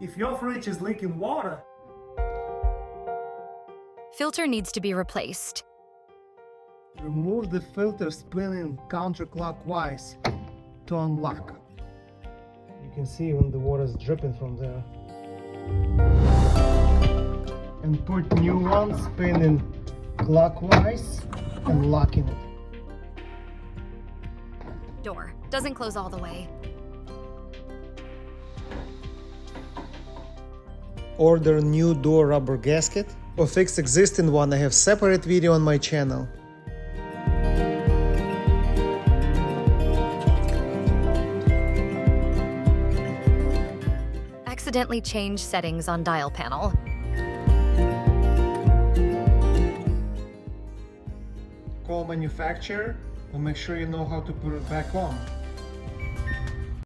If your fridge is leaking water, Filter needs to be replaced. remove the filter spinning counterclockwise to unlock. You can see when the water is dripping from there. And put new one spinning clockwise and locking it. Door doesn't close all the way. Order new door rubber gasket or fix existing one. I have separate video on my channel. Accidentally change settings on dial panel. Call manufacturer and make sure you know how to put it back on.